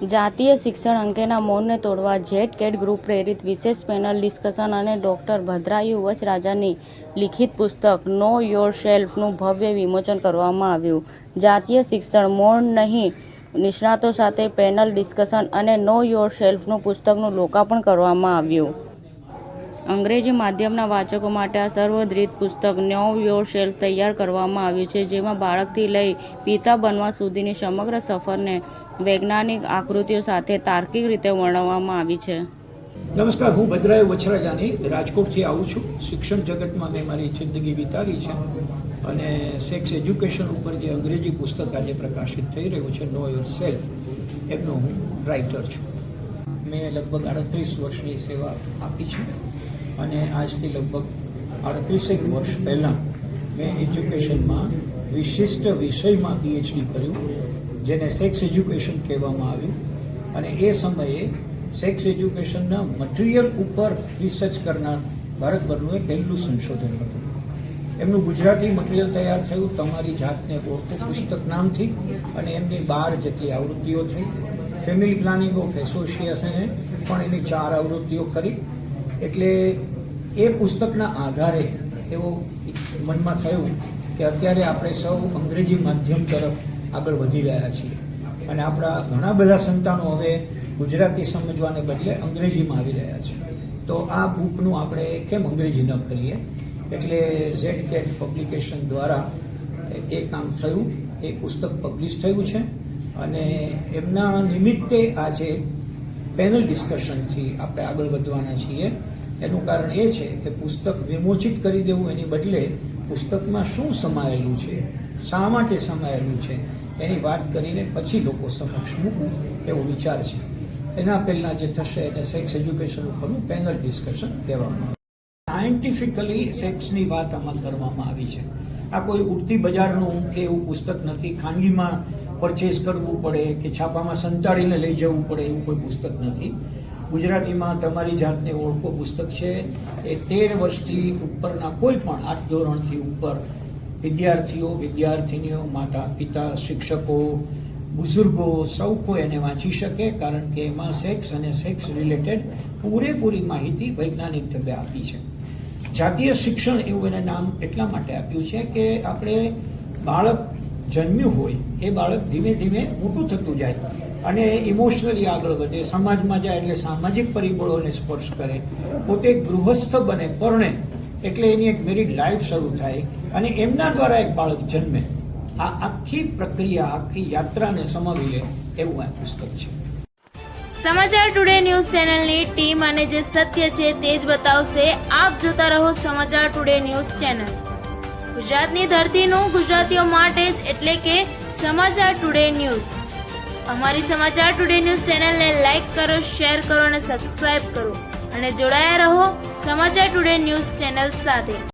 જાતીય શિક્ષણ અંગેના મૌનને તોડવા જેડ ગ્રુપ પ્રેરિત વિશેષ પેનલ ડિસ્કશન અને ડૉક્ટર ભદ્રાયુ વચરાજાની લિખિત પુસ્તક નો યોર સેલ્ફનું ભવ્ય વિમોચન કરવામાં આવ્યું. જાતીય શિક્ષણ મૌન નહીં નિષ્ણાતો સાથે પેનલ ડિસ્કશન અને નો યોર સેલ્ફનું પુસ્તકનું લોકાર્પણ કરવામાં આવ્યું. અંગ્રેજી માધ્યમના વાચકો માટે આ સર્વધ્રિત પુસ્તક નો યોર સેલ્ફ તૈયાર કરવામાં આવ્યું છે, જેમાં બાળકથી લઈ પિતા બનવા સુધીની સમગ્ર સફરને વૈજ્ઞાનિક આકૃતિઓ સાથે તાર્કિક રીતે વર્ણવવામાં આવી છે. નમસ્કાર, હું ભદ્રાયુ વચરાજાની રાજકોટથી આવું છું. શિક્ષણ જગતમાં મેં મારી જિંદગી વિતાવી છે અને સેક્સ એજ્યુકેશન ઉપર જે અંગ્રેજી પુસ્તક આજે પ્રકાશિત થઈ રહ્યું છે નો યોર સેલ્ફ, એમનો હું રાઇટર છું. મેં લગભગ 38 વર્ષની સેવા આપી છે અને આજથી લગભગ 38 વર્ષ પહેલાં મેં એજ્યુકેશનમાં વિશિષ્ટ વિષયમાં PhD કર્યું, જેને સેક્સ એજ્યુકેશન કહેવામાં આવ્યું. અને એ સમયે સેક્સ એજ્યુકેશનના મટીરિયલ ઉપર રિસર્ચ કરનાર ભારતભરનું એ પહેલું સંશોધન હતું. એમનું ગુજરાતી મટીરિયલ તૈયાર થયું, તમારી જાતને ઓળખો પુસ્તક નામથી, અને એમની 12 જેટલી આવૃત્તિઓ થઈ. ફેમિલી પ્લાનિંગ ઓફ એસોસિએશને પણ એની 4 આવૃત્તિઓ કરી. એટલે એ પુસ્તકના આધારે એવું મનમાં થયું કે અત્યારે આપણે સૌ અંગ્રેજી માધ્યમ તરફ આગળ વધી રહ્યા છીએ અને આપણા ઘણા બધા સંતાનો હવે ગુજરાતી સમજવાને બદલે અંગ્રેજીમાં આવી રહ્યા છે. તો આ બુકનું આપણે કેમ અંગ્રેજી ન કરીએ, એટલે ZCAT પબ્લિકેશન દ્વારા એ કામ થયું. એ પુસ્તક પબ્લિશ થયું છે અને એમના નિમિત્તે આજે પેનલ ડિસ્કશનથી આપણે આગળ વધવાના છીએ. એનું કારણ એ છે કે પુસ્તક વિમોચિત કરી દેવું એની બદલે પુસ્તકમાં શું સમાયેલું છે, શા માટે સમાયેલું છે, એની વાત કરીને પછી લોકો સમક્ષ મૂકવું એવો વિચાર છે. એના પહેલાં જે થશે એને સેક્સ એજ્યુકેશન ઉપરનું પેનલ ડિસ્કશન કહેવામાં આવે. સાયન્ટિફિકલી સેક્સની વાત આમાં કરવામાં આવી છે. આ કોઈ ઉડતી બજારનું કે એવું પુસ્તક નથી. ખાનગીમાં પરચેસ કરવું પડે કે છાપામાં સંતાડીને લઈ જવું પડે એવું કોઈ પુસ્તક નથી. ગુજરાતીમાં તમારી જાતને ઓળખો પુસ્તક છે. એ 13 વર્ષથી ઉપરના કોઈ પણ 8 ધોરણથી ઉપર વિદ્યાર્થીઓ, વિદ્યાર્થિનીઓ, માતા પિતા, શિક્ષકો, બુઝુર્ગો સૌ કોઈ એને વાંચી શકે, કારણ કે એમાં સેક્સ અને સેક્સ રિલેટેડ પૂરેપૂરી માહિતી વૈજ્ઞાનિક ઢબે આપી છે. જાતીય શિક્ષણ એવું એને નામ એટલા માટે આપ્યું છે કે આપણે બાળક જન્મ્યું હોય એ બાળક ધીમે ધીમે મોટું થતું જાય અને ઇમોશનલી આગળ વધે, સમાજમાં જાય એટલે સામાજિક પરિબળોને સ્પર્શ કરે, પોતે ગૃહસ્થ બને, પરણે એટલે એની એક મેરિડ લાઈફ શરૂ થાય અને એમના દ્વારા એક બાળક જન્મે. આ આખી પ્રક્રિયા, આખી યાત્રાને સમાવી લે એવું આ પુસ્તક છે. સમાચાર ટુડે ન્યૂઝ ચેનલની ટીમ અને જે સત્ય છે તે જ બતાવશે. આપ જોતા રહો સમાચાર ટુડે ન્યૂઝ ચેનલ. ગુજરાતની ધરતીનું ગુજરાતીઓ માટે જ, એટલે કે સમાચાર ટુડે ન્યૂઝ. અમારી સમાચાર ટુડે ન્યૂઝ ચેનલને લાઈક કરો, શેર કરો અને સબસ્ક્રાઇબ કરો અને જોડાયા રહો સમાચાર ટુડે ન્યૂઝ ચેનલ સાથે.